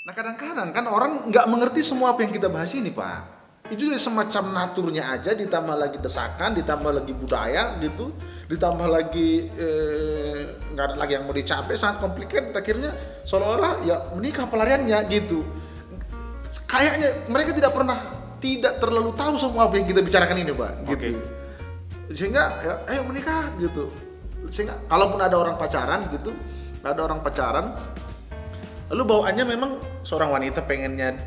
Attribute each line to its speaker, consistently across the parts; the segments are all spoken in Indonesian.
Speaker 1: Nah kadang-kadang kan orang nggak mengerti semua apa yang kita bahas ini Pak. Itu jadi semacam naturnya aja, ditambah lagi desakan, ditambah lagi budaya gitu, ditambah lagi nggak ada lagi yang mau dicapai, sangat complicated. Akhirnya seolah-olah ya menikah pelariannya gitu. Kayaknya mereka tidak terlalu tahu semua apa yang kita bicarakan ini Pak. Gitu. Sehingga ya, ayo menikah gitu. Sehingga kalaupun ada orang pacaran gitu, lalu bawaannya memang seorang wanita pengennya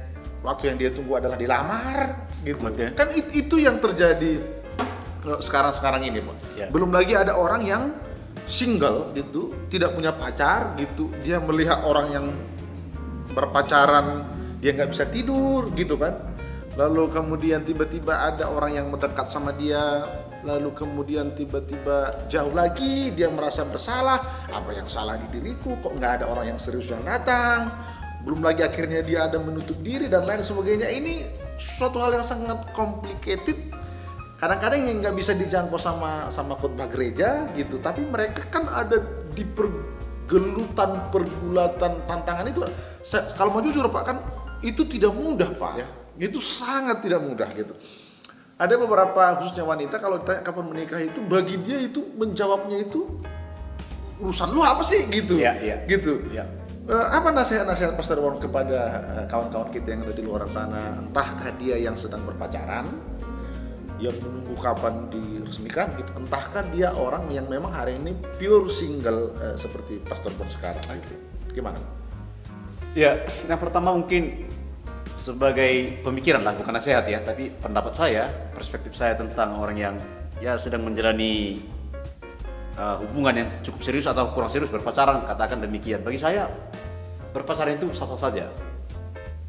Speaker 1: waktu yang dia tunggu adalah dilamar gitu. Kan itu yang terjadi sekarang ini Pak. Belum lagi ada orang yang single gitu, tidak punya pacar gitu, dia melihat orang yang berpacaran dia nggak bisa tidur gitu kan. Lalu kemudian tiba-tiba ada orang yang mendekat sama dia, lalu kemudian tiba-tiba jauh lagi dia merasa bersalah, apa yang salah di diriku, kok nggak ada orang yang serius yang datang. Belum lagi akhirnya dia ada menutup diri dan lain sebagainya. Ini suatu hal yang sangat complicated, kadang-kadang yang nggak bisa dijangkau sama khotbah gereja gitu. Tapi mereka kan ada di pergulatan tantangan itu. Kalau mau jujur Pak, kan itu tidak mudah Pak ya. Itu sangat tidak mudah gitu. Ada beberapa khususnya wanita kalau ditanya kapan menikah itu, bagi dia itu menjawabnya itu urusan lu apa sih gitu. Gitu. Apa nasihat Pastor Warren kepada kawan-kawan kita yang ada di luar sana, entahkah dia yang sedang berpacaran, yang menunggu kapan diresmikan gitu, entahkah dia orang yang memang hari ini pure single seperti Pastor Warren sekarang gitu. Gimana?
Speaker 2: Ya, yang pertama mungkin sebagai pemikiran lah, bukan nasihat ya, tapi pendapat saya, perspektif saya tentang orang yang ya sedang menjalani hubungan yang cukup serius atau kurang serius, berpacaran, katakan demikian. Bagi saya berpacaran itu sah-sah saja,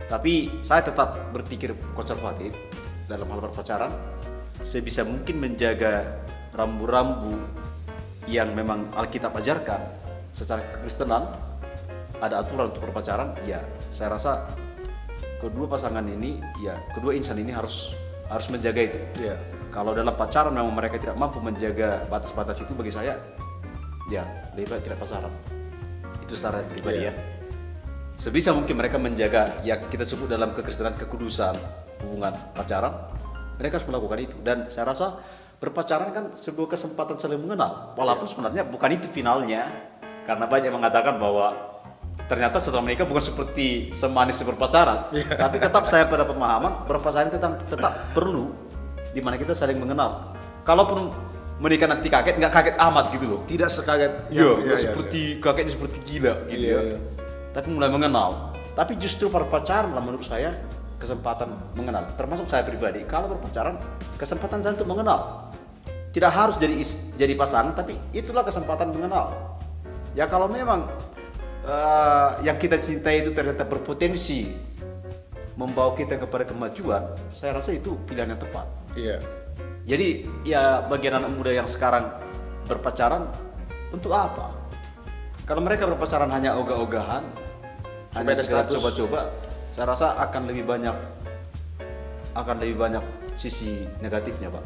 Speaker 2: tapi saya tetap berpikir konservatif dalam hal berpacaran, sebisa mungkin menjaga rambu-rambu yang memang Alkitab ajarkan secara kekristenan. Ada aturan untuk berpacaran, ya saya rasa kedua pasangan ini, ya kedua insan ini harus menjaga itu. Kalau dalam pacaran memang mereka tidak mampu menjaga batas-batas itu, bagi saya ya lebih baik tidak pacaran. Itu secara pribadi ya. Sebisa mungkin mereka menjaga, ya kita sebut dalam kekristenan kekudusan hubungan pacaran, mereka harus melakukan itu. Dan saya rasa berpacaran kan sebuah kesempatan saling mengenal, walaupun sebenarnya bukan itu finalnya, karena banyak yang mengatakan bahwa ternyata setelah menikah bukan seperti semanis berpacaran, tapi tetap saya pada pemahaman berpacaran tetap perlu, di mana kita saling mengenal. Kalaupun menikah nanti kaget, nggak kaget amat gitu loh.
Speaker 1: Tidak sekaget.
Speaker 2: Seperti kagetnya seperti gila gitu ya. Tapi mulai mengenal. Tapi justru berpacaran lah menurut saya kesempatan mengenal. Termasuk saya pribadi, kalau berpacaran kesempatan saya untuk mengenal. Tidak harus jadi pasangan, tapi itulah kesempatan mengenal. Ya kalau memang yang kita cintai itu ternyata berpotensi membawa kita kepada kemajuan, saya rasa itu pilihan yang tepat. Jadi ya bagi anak muda yang sekarang berpacaran, untuk apa? Kalau mereka berpacaran hanya ogah-ogahan, hanya sekedar coba-coba, saya rasa akan lebih banyak sisi negatifnya Pak.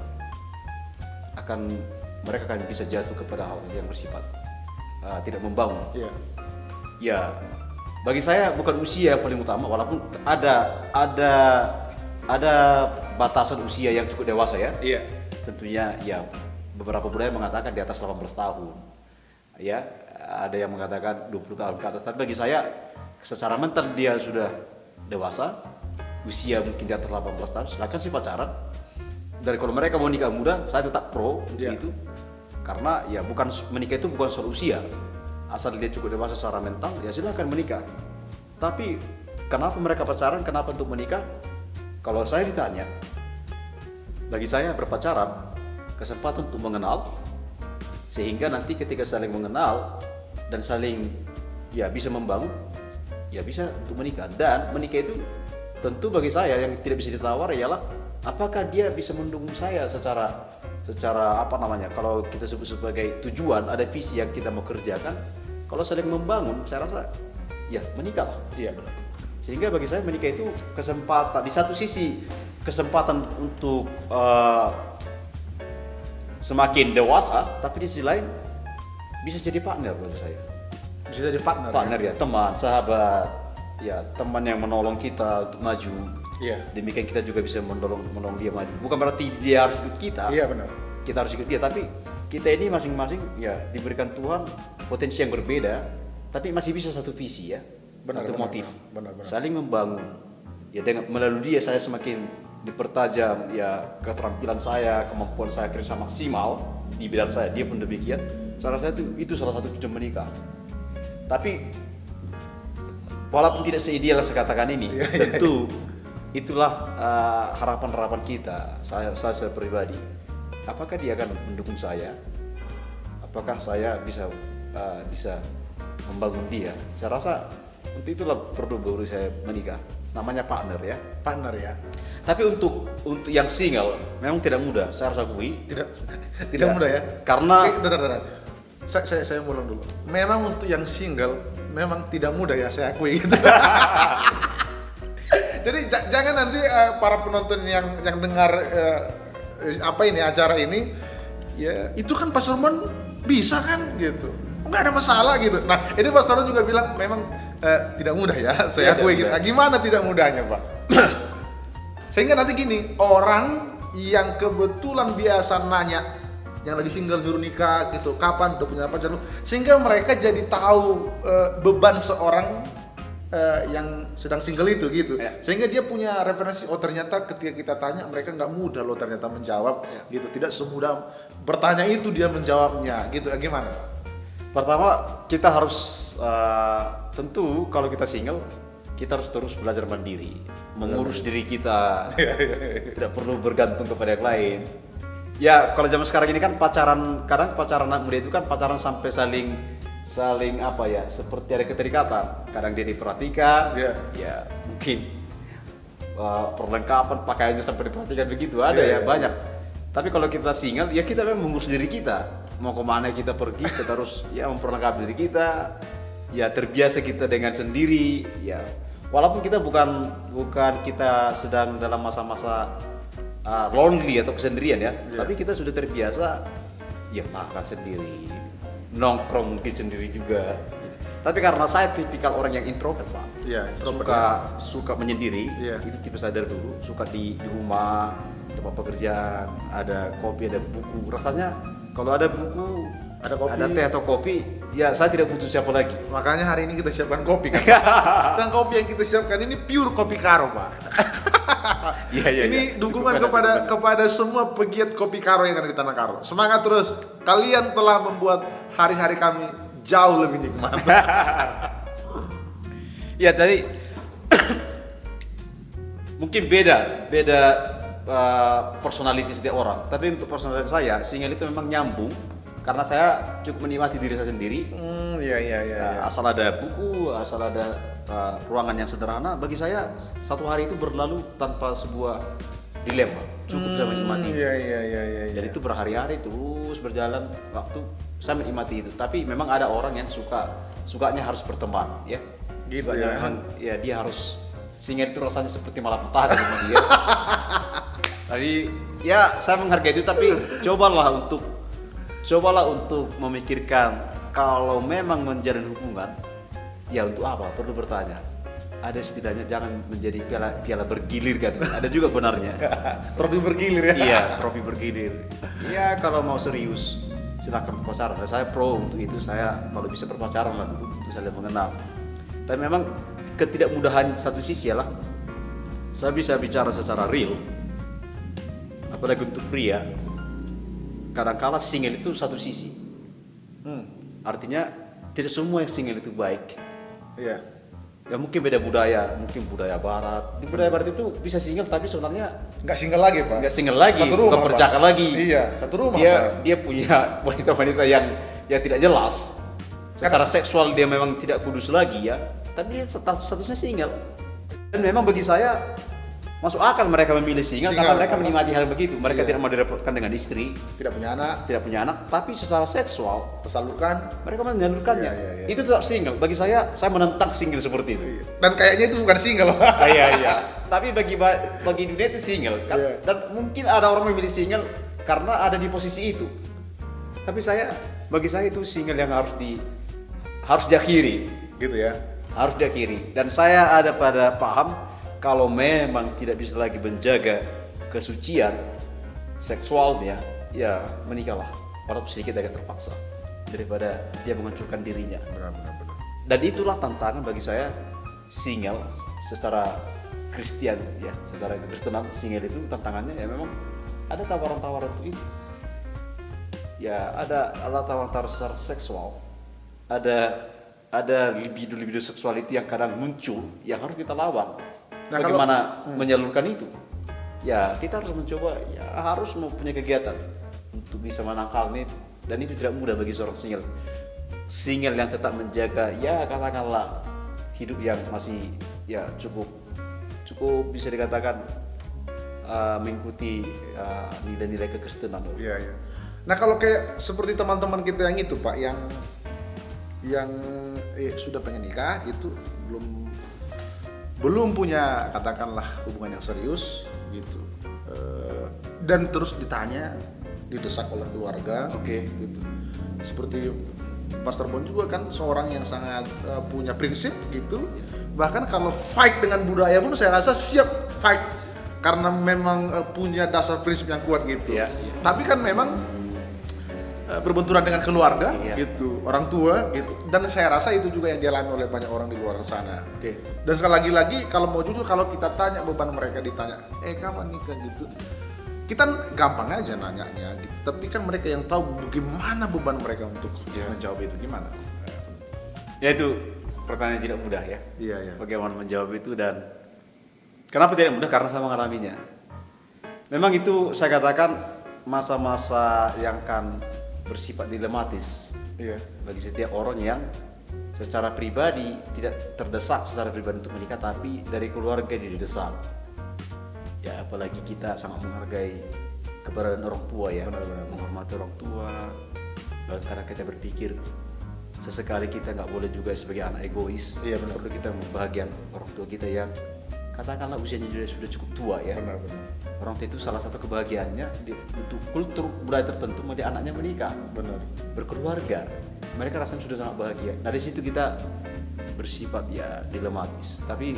Speaker 2: Mereka akan bisa jatuh kepada hal yang bersifat tidak membangun. Ya, bagi saya bukan usia yang paling utama, walaupun ada batasan usia yang cukup dewasa ya. Tentunya ya beberapa budaya mengatakan di atas 18 tahun. Ya, ada yang mengatakan 20 tahun ke atas. Tapi bagi saya secara mental dia sudah dewasa, usia mungkin di atas 18 tahun, silakan sih pacaran. Dan kalau mereka mau nikah muda, saya tetap pro itu. Karena ya menikah itu bukan soal usia. Asal dia cukup dewasa secara mental, ya silakan menikah. Tapi kenapa mereka pacaran, kenapa untuk menikah? Kalau saya ditanya, bagi saya berpacaran kesempatan untuk mengenal, sehingga nanti ketika saling mengenal dan saling ya bisa membangun, ya bisa untuk menikah. Dan menikah itu tentu bagi saya yang tidak bisa ditawar ialah apakah dia bisa mendukung saya secara apa namanya, kalau kita sebut sebagai tujuan, ada visi yang kita mau kerjakan. Kalau saling membangun, saya rasa ya menikah. Sehingga bagi saya menikah itu kesempatan, di satu sisi kesempatan untuk semakin dewasa, tapi di sisi lain bisa jadi partner bagi saya.
Speaker 1: Bisa jadi partner
Speaker 2: ya, teman, sahabat. ya teman yang menolong kita untuk maju.
Speaker 1: Iya.
Speaker 2: Demikian kita juga bisa menolong dia maju. Bukan berarti dia harus ikut kita.
Speaker 1: Iya benar.
Speaker 2: Kita harus ikut dia, tapi kita ini masing-masing ya diberikan Tuhan potensi yang berbeda, tapi masih bisa satu visi ya, satu motif,
Speaker 1: benar.
Speaker 2: saling membangun. Ya dengan melalui dia saya semakin dipertajam ya keterampilan saya, kemampuan saya kira maksimal di bidang saya. Dia pun demikian. Salah saya itu salah satu tujuan menikah. Tapi walaupun tidak seideal saya katakan ini, tentu itulah harapan-harapan kita. Saya pribadi. Apakah dia akan mendukung saya? Apakah saya bisa membangun dia? Saya rasa untuk itulah perlu baru saya menikah. Namanya partner ya.
Speaker 1: Partner ya.
Speaker 2: Tapi untuk yang single memang tidak mudah. Saya harus akui.
Speaker 1: Tidak mudah ya.
Speaker 2: Karena
Speaker 1: bentar. Saya ulang dulu. Memang untuk yang single memang tidak mudah ya, saya akui gitu. Jadi jangan nanti para penonton yang dengar acara ini ya itu kan Pak Surman bisa kan gitu, nggak ada masalah gitu. Nah ini Pak Surman juga bilang memang tidak mudah ya, saya akui gitu. Nah, gimana tidak mudahnya Pak? Sehingga nanti gini, orang yang kebetulan biasa nanya yang lagi single nyuruh nikah gitu, kapan udah punya pacar, sehingga mereka jadi tahu beban seorang yang sedang single itu gitu, sehingga dia punya referensi. Oh ternyata ketika kita tanya mereka nggak mudah loh ternyata menjawab gitu, tidak semudah bertanya itu dia menjawabnya gitu. Gimana Pak?
Speaker 2: Pertama kita harus tentu kalau kita single kita harus terus belajar mandiri, mengurus diri kita, tidak perlu bergantung kepada yang lain. Ya kalau zaman sekarang ini kan pacaran, kadang pacaran anak muda itu kan pacaran sampai saling apa ya, seperti ada keterikatan. Kadang dia diperhatikan, ya mungkin perlengkapan pakaiannya sampai diperhatikan begitu, ada banyak. Tapi kalau kita single, ya kita memang mengurus diri kita. Mau kemana kita pergi, kita harus ya memperlengkapi diri kita. Ya terbiasa kita dengan sendiri. Ya walaupun kita bukan kita sedang dalam masa-masa lonely atau kesendirian ya, tapi kita sudah terbiasa ya makan sendiri, nongkrong mungkin sendiri juga. Tapi karena saya tipikal orang yang introvert Pak, suka menyendiri, itu tipe saya dari dulu, suka di rumah, tempat pekerjaan, ada kopi, ada buku. Rasanya kalau ada buku, ada teh atau kopi, ya saya tidak butuh siapa lagi.
Speaker 1: Makanya hari ini kita siapkan kopi kan. Dan kopi yang kita siapkan ini pure kopi Karo Pak. Ini dukungan kepada semua pegiat kopi Karo yang ada di Tanah Karo. Semangat terus, kalian telah membuat hari-hari kami jauh lebih nikmat.
Speaker 2: Ya tadi mungkin beda personality setiap orang. Tapi untuk personality saya, single itu memang nyambung. Karena saya cukup menikmati diri saya sendiri. Asal ada buku, asal ada ruangan yang sederhana, bagi saya satu hari itu berlalu tanpa sebuah dilema. Cukup saya menikmati. Jadi itu berhari-hari terus berjalan waktu, saya menikmati itu. Tapi memang ada orang yang sukanya harus berteman, ya. Gitu ya. Memang ya dia harus, single itu rasanya seperti malapetaka dengan dia. Tapi ya saya menghargai itu, tapi cobalah untuk memikirkan kalau memang menjalin hubungan, ya untuk apa? Perlu bertanya. Ada setidaknya jangan menjadi piala bergilir kan. Ada juga benarnya.
Speaker 1: Trofi bergilir ya.
Speaker 2: Iya, trofi bergilir. Ya kalau mau serius silakan berpacaran. Saya pro untuk itu. Saya kalau bisa berpacaran lah dulu untuk saling mengenal. Tapi memang ketidakmudahan satu sisi lah. Saya bisa bicara secara real. Apalagi untuk pria. Kadang-kala single itu satu sisi. Artinya tidak semua yang single itu baik.
Speaker 1: Iya.
Speaker 2: Ya mungkin beda budaya, mungkin budaya barat. Di budaya barat itu bisa single tapi sebenarnya
Speaker 1: nggak single lagi Pak.
Speaker 2: Nggak single lagi, bukan perjaka lagi.
Speaker 1: Iya, satu rumah.
Speaker 2: Dia punya wanita-wanita yang tidak jelas. Secara seksual dia memang tidak kudus lagi ya. Tapi dia statusnya single. Dan memang bagi saya masuk akal mereka memilih single karena mereka menikmati hal begitu. Mereka tidak mau direpotkan dengan istri, tidak punya anak, tapi secara seksual tersalurkan, mereka menyalurkannya. Itu tetap single. Bagi saya menentang single seperti itu.
Speaker 1: Dan kayaknya itu bukan single.
Speaker 2: Iya. Tapi bagi dunia itu single kan? Dan mungkin ada orang memilih single karena ada di posisi itu. Tapi bagi saya itu single yang harus diakhiri.
Speaker 1: Gitu ya.
Speaker 2: harus diakhiri. Dan saya ada pada paham kalau memang tidak bisa lagi menjaga kesucian seksualnya, ya menikahlah, walaupun sedikit agak terpaksa, daripada dia menghancurkan dirinya.
Speaker 1: Benar.
Speaker 2: Dan itulah tantangan bagi saya single secara Kristen ya, secara Kristenan single itu tantangannya ya memang ada tawaran-tawaran itu. Ya ada tawaran-tawaran secara seksual, ada libido seksual itu yang kadang muncul yang harus kita lawan. Nah, bagaimana menyalurkan itu? Ya kita harus mencoba, ya harus mempunyai kegiatan untuk bisa menangkalnya itu. Dan itu tidak mudah bagi seorang single yang tetap menjaga, ya katakanlah hidup yang masih ya cukup bisa dikatakan mengikuti nilai-nilai kekristenan.
Speaker 1: Iya. Nah kalau kayak seperti teman-teman kita yang itu Pak, yang sudah pengen nikah gitu, belum punya katakanlah hubungan yang serius gitu, dan terus didesak oleh keluarga, gitu. Seperti Pastor Bon juga kan seorang yang sangat punya prinsip gitu, bahkan kalau fight dengan budaya pun saya rasa siap fight karena memang punya dasar prinsip yang kuat gitu. Tapi kan memang berbenturan dengan keluarga gitu, orang tua gitu, dan saya rasa itu juga yang dialami oleh banyak orang di luar sana. Dan sekali lagi kalau mau jujur, kalau kita tanya beban mereka, ditanya kapan nikah gitu, kita gampang aja nanyanya gitu. Tapi kan mereka yang tahu bagaimana beban mereka untuk menjawab itu gimana.
Speaker 2: Ya itu pertanyaan tidak mudah ya.
Speaker 1: Iya.
Speaker 2: Bagaimana menjawab itu, dan kenapa tidak mudah, karena saya mengalaminya. Memang itu saya katakan masa-masa yang kan bersifat dilematis bagi setiap orang yang secara pribadi tidak terdesak secara pribadi untuk menikah, tapi dari keluarga didesak. Ya apalagi kita sangat menghargai keberadaan orang tua ya, benar-benar menghormati orang tua. Dan karena kita berpikir sesekali kita nggak boleh juga sebagai anak egois. Perlu kita membahagiakan orang tua kita yang katakanlah usianya sudah cukup tua ya.
Speaker 1: Benar.
Speaker 2: Orang tua itu salah satu kebahagiaannya untuk kultur budaya tertentu, dia anaknya menikah, berkeluarga, mereka rasanya sudah sangat bahagia. Nah dari situ kita bersifat ya dilematis. Tapi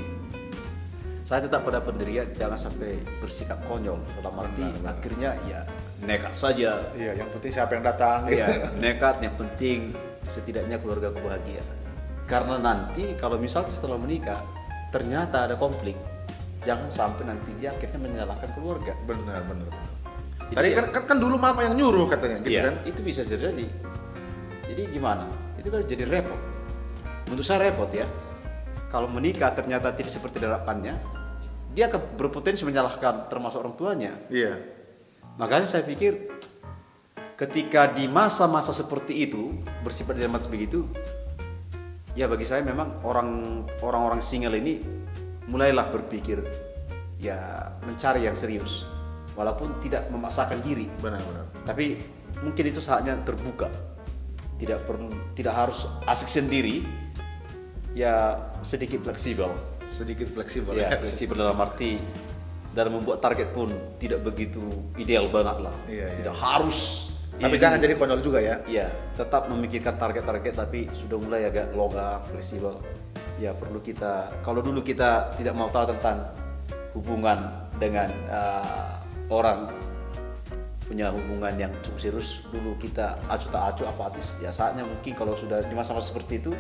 Speaker 2: saya tetap pada pendirian jangan sampai bersikap konyol dalam arti akhirnya ya nekat saja.
Speaker 1: Yang penting siapa yang datang.
Speaker 2: Nekat, yang penting setidaknya keluarga aku bahagia. Karena nanti kalau misalnya setelah menikah ternyata ada konflik, jangan sampai nanti dia akhirnya menyalahkan keluarga.
Speaker 1: Benar. Tadi kan dulu mama yang nyuruh katanya gitu kan.
Speaker 2: Itu bisa terjadi. Jadi gimana? Itu kan jadi repot. Menurut saya repot ya. Kalau menikah ternyata tidak seperti harapannya, dia akan berpotensi menyalahkan termasuk orang tuanya. Makanya saya pikir ketika di masa-masa seperti itu bersifat dilematis begitu, ya bagi saya memang orang-orang single ini mulailah berpikir ya mencari yang serius, walaupun tidak memaksakan diri.
Speaker 1: Benar.
Speaker 2: Tapi mungkin itu saatnya terbuka, tidak harus asik sendiri, ya sedikit fleksibel ya. Fleksibel dalam arti dalam membuat target pun tidak begitu ideal banget lah. Tidak harus.
Speaker 1: Tapi jangan jadi konyol juga ya.
Speaker 2: Iya, tetap memikirkan target tapi sudah mulai agak longgar, fleksibel. Ya perlu kita, kalau dulu kita tidak mau tahu tentang hubungan dengan orang punya hubungan yang cukup serius, dulu kita acuh tak acuh apatis. Ya saatnya mungkin kalau sudah di masa-masa seperti itu,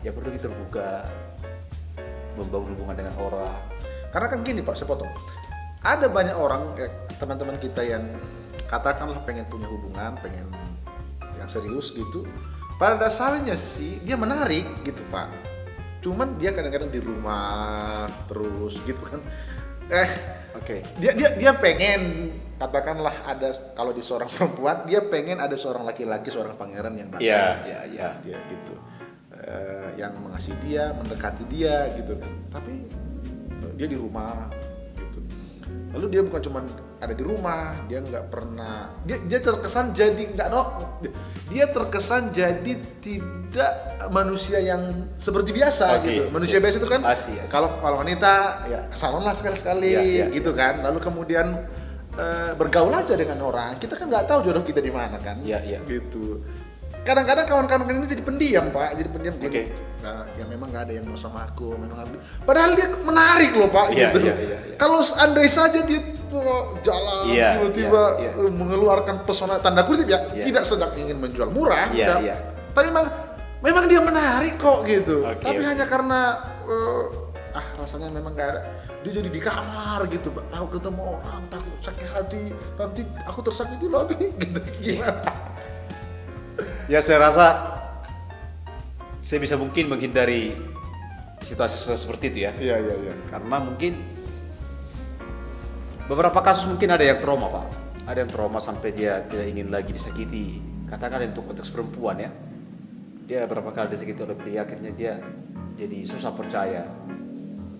Speaker 2: ya perlu kita terbuka, membangun hubungan dengan orang.
Speaker 1: Karena kan gini Pak, saya potong. Ada banyak orang, teman-teman kita yang katakanlah pengen punya hubungan, pengen yang serius gitu. Pada dasarnya sih dia menarik gitu Pak. Cuman dia kadang-kadang di rumah terus gitu kan. Dia pengen katakanlah ada, kalau di seorang perempuan dia pengen ada seorang laki-laki, seorang pangeran yang datang. Dia gitu. Yang mengasihi dia, mendekati dia gitu kan. Tapi dia di rumah gitu. Lalu dia bukan cuma ada di rumah, dia nggak pernah, dia terkesan jadi dia terkesan jadi tidak manusia yang seperti biasa gitu. Manusia biasa itu kan kalau wanita ya kesalon lah sekali-sekali gitu kan. Lalu kemudian bergaul aja dengan orang. Kita kan nggak tahu jodoh kita di mana kan. Gitu. kadang-kadang kawan-kawan ini jadi pendiam Pak, jadi pendiam gini.
Speaker 2: Okay.
Speaker 1: Nah, ya memang nggak ada yang mau sama aku, memang aku. Padahal dia menarik loh Pak, gitu. Kalau andai saja dia jalan tiba-tiba mengeluarkan pesona tanda kutip tidak sedang ingin menjual murah, tapi memang dia menarik kok gitu. Tapi hanya karena rasanya memang nggak ada. Dia jadi di kamar gitu, tahu ketemu orang takut sakit hati, nanti aku tersakiti lagi gitu, gimana?
Speaker 2: Ya saya rasa saya bisa mungkin menghindari situasi seperti itu ya.
Speaker 1: Iya.
Speaker 2: Karena mungkin beberapa kasus mungkin ada yang trauma Pak, ada yang trauma sampai dia tidak ingin lagi disakiti. Katakan untuk konteks perempuan ya, dia berapa kali disakiti oleh pria, akhirnya dia jadi susah percaya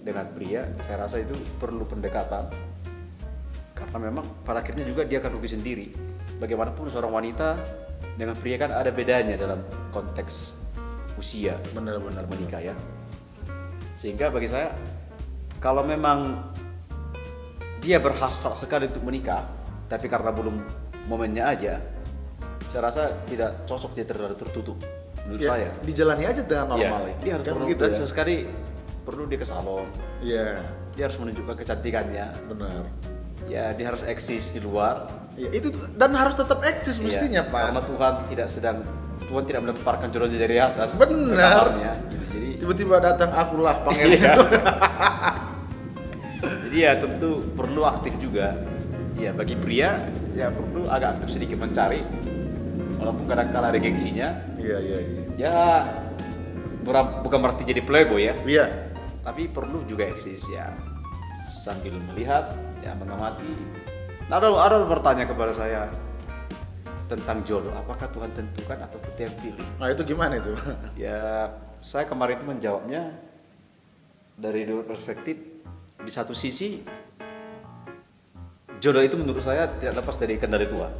Speaker 2: dengan pria. Saya rasa itu perlu pendekatan, karena memang pada akhirnya juga dia akan rugi sendiri. Bagaimanapun seorang wanita dengan pria kan ada bedanya dalam konteks usia
Speaker 1: benar-benar
Speaker 2: menikah ya. Sehingga bagi saya kalau memang dia berhasrat sekali untuk menikah tapi karena belum momennya aja, saya rasa tidak cocok dia terlalu tertutup menurut saya.
Speaker 1: Dijalani aja dengan normal.
Speaker 2: Dia harus perlu gitu, sesekali perlu dia ke salon.
Speaker 1: Dia
Speaker 2: harus menunjukkan kecantikannya.
Speaker 1: Benar.
Speaker 2: Ya, dia harus eksis di luar.
Speaker 1: Itu dan harus tetap eksis mestinya Pak.
Speaker 2: Karena Tuhan tidak melemparkan jodohnya dari atas.
Speaker 1: Benar.
Speaker 2: Gitu. Jadi
Speaker 1: tiba-tiba datang akulah pangeran.
Speaker 2: Jadi ya tentu perlu aktif juga. Ya bagi pria ya perlu agak aktif sedikit mencari. Walaupun kadang-kala ada gengsinya. Iya. Ya bukan berarti jadi playboy ya.
Speaker 1: Iya.
Speaker 2: Tapi perlu juga eksis ya, sambil melihat, ya mengamati. Nah, ada bertanya kepada saya tentang jodoh, apakah Tuhan tentukan atau kita yang pilih?
Speaker 1: Nah itu gimana itu?
Speaker 2: Ya saya kemarin itu menjawabnya dari dua perspektif. Di satu sisi jodoh itu menurut saya tidak lepas dari kendali Tuhan.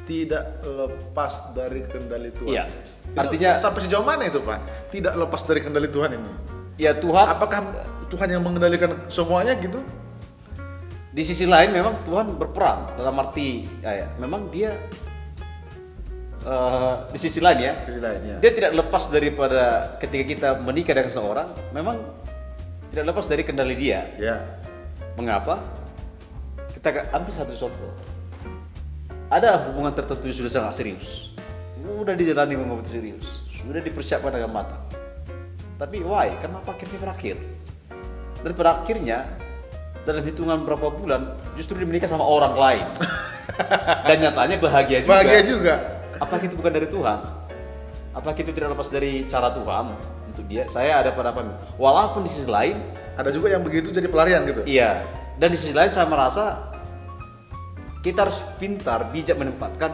Speaker 1: Tidak lepas dari kendali Tuhan.
Speaker 2: Iya.
Speaker 1: Artinya sampai sejauh mana itu Pak? Tidak lepas dari kendali Tuhan ini.
Speaker 2: Ya Tuhan.
Speaker 1: Apakah Tuhan yang mengendalikan semuanya gitu?
Speaker 2: Di sisi lain memang Tuhan berperan dalam arti memang dia di sisi lain ya. Dia tidak lepas daripada ketika kita menikah dengan seseorang, memang tidak lepas dari kendali dia.
Speaker 1: Ya.
Speaker 2: Mengapa? Kita ambil satu contoh. Ada hubungan tertentu yang sudah sangat serius, sudah dijalani dengan serius, sudah dipersiapkan dengan matang. Tapi why? Kenapa akhirnya berakhir? Dan pada akhirnya dalam hitungan berapa bulan justru dia menikah sama orang lain. Dan nyatanya bahagia juga.
Speaker 1: Bahagia juga.
Speaker 2: Apakah itu bukan dari Tuhan? Apakah itu tidak lepas dari cara Tuhan untuk dia? Saya ada pada walaupun di sisi lain
Speaker 1: ada juga yang begitu jadi pelarian gitu.
Speaker 2: Iya. Dan di sisi lain saya merasa kita harus pintar, bijak menempatkan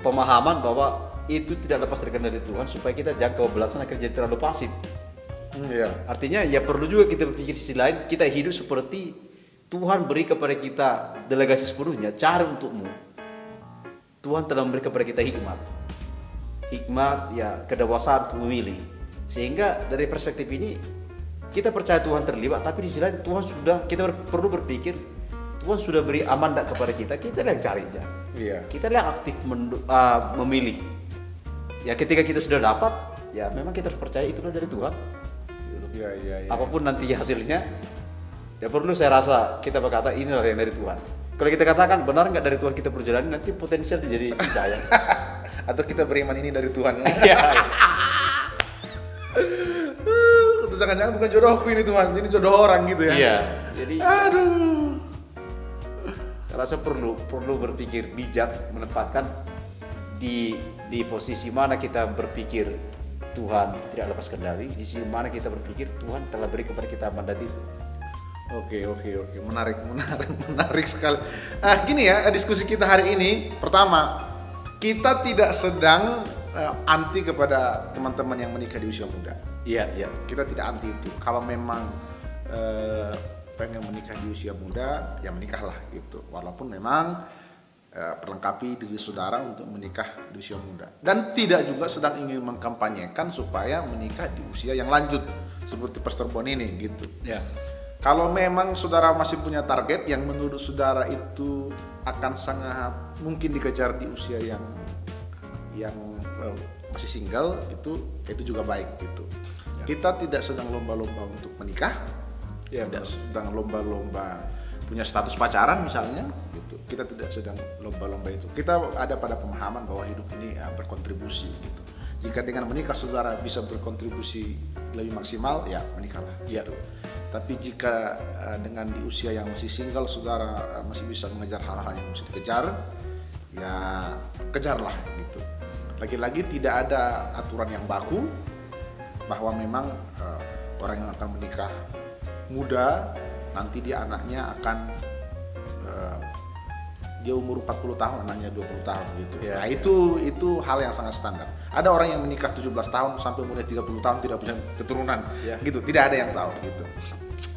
Speaker 2: pemahaman bahwa itu tidak lepas dari kendali Tuhan supaya kita jangan kebablasan akhirnya jadi terlalu pasif.
Speaker 1: Iya.
Speaker 2: Artinya ya perlu juga kita berpikir sisi lain, kita hidup seperti Tuhan beri kepada kita delegasi sepenuhnya, cari untukmu. Tuhan telah memberi kepada kita hikmat ya kedewasaan untuk memilih. Sehingga dari perspektif ini kita percaya Tuhan terlibat, tapi di sisi lain kita perlu berpikir Tuhan sudah beri amanat kepada kita yang cari aja.
Speaker 1: Iya.
Speaker 2: Kita yang aktif memilih. Ya ketika kita sudah dapat, ya memang kita harus percaya itulah dari Tuhan.
Speaker 1: Iya.
Speaker 2: Apapun nanti hasilnya, ya perlu saya rasa kita berkata inilah yang dari Tuhan. Kalau kita katakan benar nggak dari Tuhan kita berjalan, nanti potensial jadi bisa ya.
Speaker 1: Atau kita beriman ini dari Tuhan.
Speaker 2: Iya.
Speaker 1: Jangan-jangan bukan jodohku ini Tuhan, ini jodoh orang gitu ya.
Speaker 2: Iya. Jadi.
Speaker 1: Aduh.
Speaker 2: Saya rasa perlu berpikir bijak, menempatkan di posisi mana kita berpikir Tuhan tidak lepas kendali, di sisi mana kita berpikir Tuhan telah beri kepada kita mandat itu.
Speaker 1: Oke, menarik sekali. Gini ya, diskusi kita hari ini, pertama, kita tidak sedang anti kepada teman-teman yang menikah di usia muda.
Speaker 2: Iya.
Speaker 1: Kita tidak anti itu. Kalau memang pengen menikah di usia muda, ya menikahlah gitu. Walaupun memang perlengkapi diri saudara untuk menikah di usia muda. Dan tidak juga sedang ingin mengkampanyekan supaya menikah di usia yang lanjut seperti Pastor Bon ini gitu.
Speaker 2: Ya.
Speaker 1: Kalau memang saudara masih punya target yang menurut saudara itu akan sangat mungkin dikejar di usia yang masih single itu juga baik gitu. Kita tidak sedang lomba-lomba untuk menikah, tidak sedang lomba-lomba punya status pacaran misalnya gitu. Kita tidak sedang lomba-lomba itu. Kita ada pada pemahaman bahwa hidup ini berkontribusi gitu. Jika dengan menikah saudara bisa berkontribusi lebih maksimal, ya menikahlah gitu. Tapi jika dengan di usia yang masih single saudara masih bisa mengejar hal-hal yang mesti dikejar, ya kejarlah gitu. Lagi-lagi tidak ada aturan yang baku bahwa memang orang yang akan menikah muda nanti dia anaknya akan dia umur 40 tahun, anaknya 20 tahun gitu. Nah itu hal yang sangat standar. Ada orang yang menikah 17 tahun sampai umurnya 30 tahun tidak punya keturunan gitu. Tidak ada yang tahu gitu.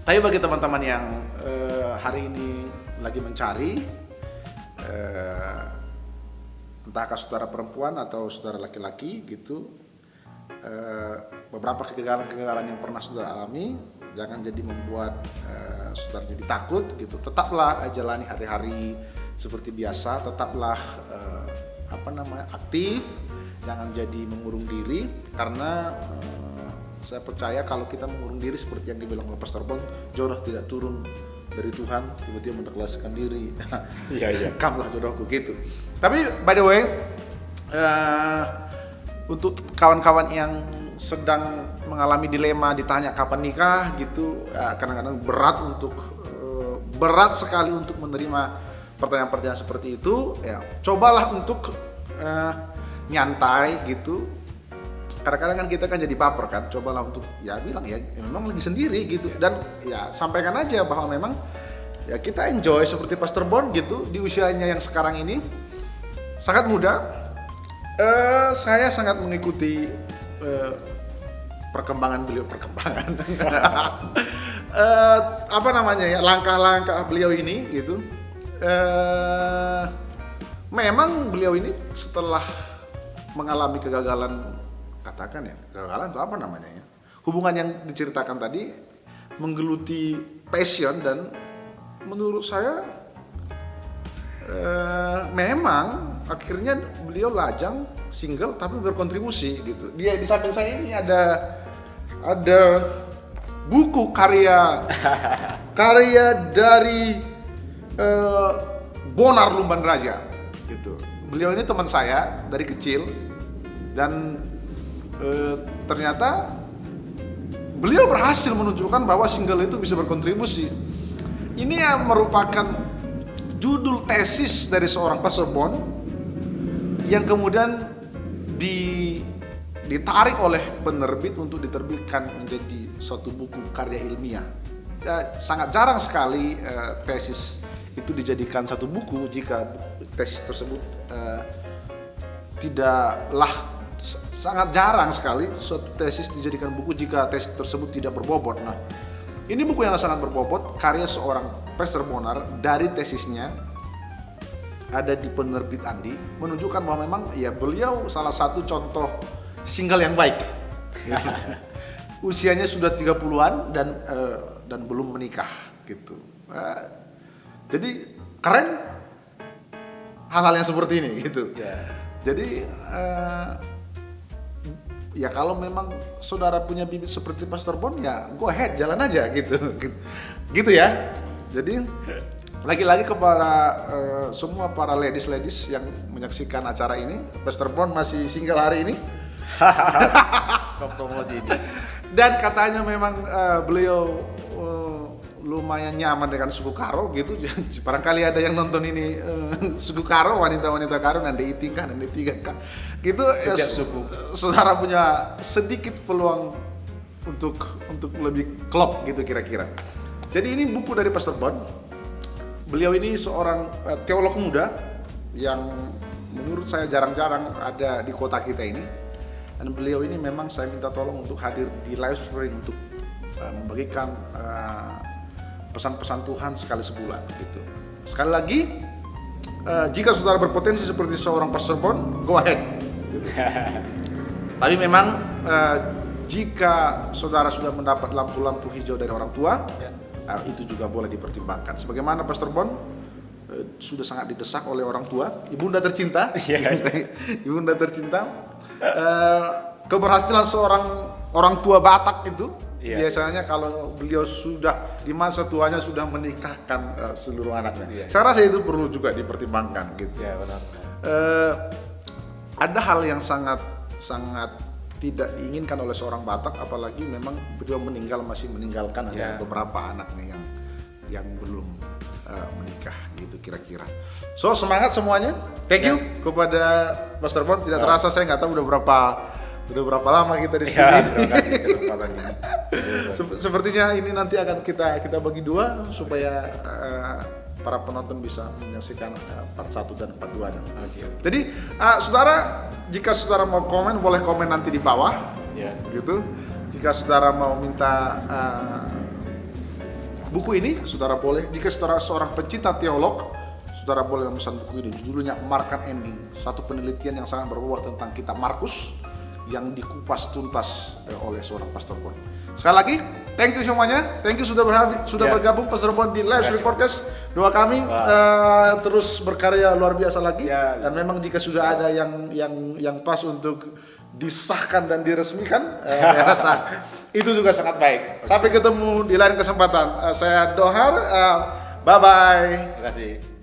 Speaker 1: Tapi bagi teman-teman yang hari ini lagi mencari entahkah saudara perempuan atau saudara laki-laki gitu, beberapa kegagalan-kegagalan yang pernah saudara alami jangan jadi membuat saudara jadi takut gitu. Tetaplah jalani hari-hari seperti biasa, tetaplah aktif, jangan jadi mengurung diri karena saya percaya kalau kita mengurung diri seperti yang dibilang oleh Pastor Bon, jodoh tidak turun dari Tuhan tiba-tiba mendeklarasikan diri. Iya. Kamlah jodohku gitu. Tapi by the way, untuk kawan-kawan yang sedang mengalami dilema ditanya kapan nikah gitu, kadang-kadang berat sekali untuk menerima pertanyaan-pertanyaan seperti itu. Ya, cobalah untuk nyantai gitu. Kadang-kadang kan kita kan jadi baper kan, cobalah untuk ya bilang ya memang lagi sendiri gitu, dan ya sampaikan aja bahwa memang ya kita enjoy seperti Pastor Bon gitu di usianya yang sekarang ini sangat muda. Saya sangat mengikuti perkembangan langkah-langkah beliau ini gitu. Memang beliau ini setelah mengalami kegagalan, katakan ya kegagalan itu apa namanya ya, hubungan yang diceritakan tadi menggeluti passion, dan menurut saya memang akhirnya beliau lajang single tapi berkontribusi gitu. Dia di samping saya ini ada buku karya dari Bonar Lumban Raja gitu. Beliau ini teman saya dari kecil, dan ternyata beliau berhasil menunjukkan bahwa single itu bisa berkontribusi. Ini yang merupakan judul tesis dari seorang Pastor Bon yang kemudian ditarik oleh penerbit untuk diterbitkan menjadi suatu buku karya ilmiah. Sangat jarang sekali tesis itu dijadikan satu buku jika tesis tersebut sangat jarang sekali suatu tesis dijadikan buku jika tesis tersebut tidak berbobot. Nah, ini buku yang sangat berbobot, karya seorang Pastor Bonar. Dari tesisnya ada di penerbit Andi, menunjukkan bahwa memang ya beliau salah satu contoh single yang baik. Usianya sudah 30-an dan belum menikah gitu. Jadi keren hal-hal yang seperti ini gitu. Jadi ya kalau memang saudara punya bibit seperti Pastor Bon, ya go ahead, jalan aja gitu. Gitu ya. Jadi lagi-lagi kepada semua para ladies yang menyaksikan acara ini, Pastor Bon masih single hari ini.
Speaker 2: Promosi ini.
Speaker 1: Dan katanya memang beliau lumayan nyaman dengan suku Karo gitu. Barangkali ada yang nonton ini suku Karo, wanita-wanita Karo, nanti tiga kan gitu ya, saudara punya sedikit peluang untuk lebih klop gitu kira-kira. Jadi ini buku dari Pastor Bon. Beliau ini seorang teolog muda yang menurut saya jarang-jarang ada di kota kita ini, dan beliau ini memang saya minta tolong untuk hadir di live streaming untuk membagikan pesan-pesan Tuhan sekali sebulan gitu. Sekali lagi, jika saudara berpotensi seperti seorang Pastor Bon, go ahead. Tapi memang jika saudara sudah mendapat lampu-lampu hijau dari orang tua, itu juga boleh dipertimbangkan. Sebagaimana Pastor Bon sudah sangat didesak oleh orang tua, ibunda tercinta, ibunda tercinta, keberhasilan seorang orang tua Batak itu biasanya
Speaker 2: Iya.
Speaker 1: kalau beliau sudah di masa tuanya sudah menikahkan seluruh anaknya.
Speaker 2: Iya.
Speaker 1: Saya rasa itu perlu juga dipertimbangkan gitu.
Speaker 2: Ya benar.
Speaker 1: Ada hal yang sangat tidak diinginkan oleh seorang Batak, apalagi memang beliau masih meninggalkan ada beberapa anaknya yang belum menikah gitu kira-kira. So semangat semuanya. Thank you kepada Pastor Bon. Tidak terasa saya nggak tahu udah berapa lama kita diskusi.
Speaker 2: Ya, terima kasih kesempatan ini.
Speaker 1: Sepertinya ini nanti akan kita bagi dua supaya para penonton bisa menyaksikan part 1 dan part 2-nya.
Speaker 2: Okay.
Speaker 1: Jadi, saudara, jika saudara mau komen, boleh komen nanti di bawah. Gitu. Jika saudara mau minta buku ini, saudara boleh. Jika saudara seorang pencinta teolog, saudara boleh memesan buku ini. Judulnya Mark and Ending, satu penelitian yang sangat berbobot tentang kitab Markus yang dikupas tuntas oleh seorang Pastor Bon. Sekali lagi, thank you semuanya. Thank you sudah bergabung Pastor Bon di Live Street Podcast. Doa kami terus berkarya luar biasa lagi. Dan memang jika sudah ada yang pas untuk disahkan dan diresmikan, saya rasa itu juga sangat baik. Sampai ketemu di lain kesempatan. Saya Dohar. Bye bye.
Speaker 2: Terima kasih.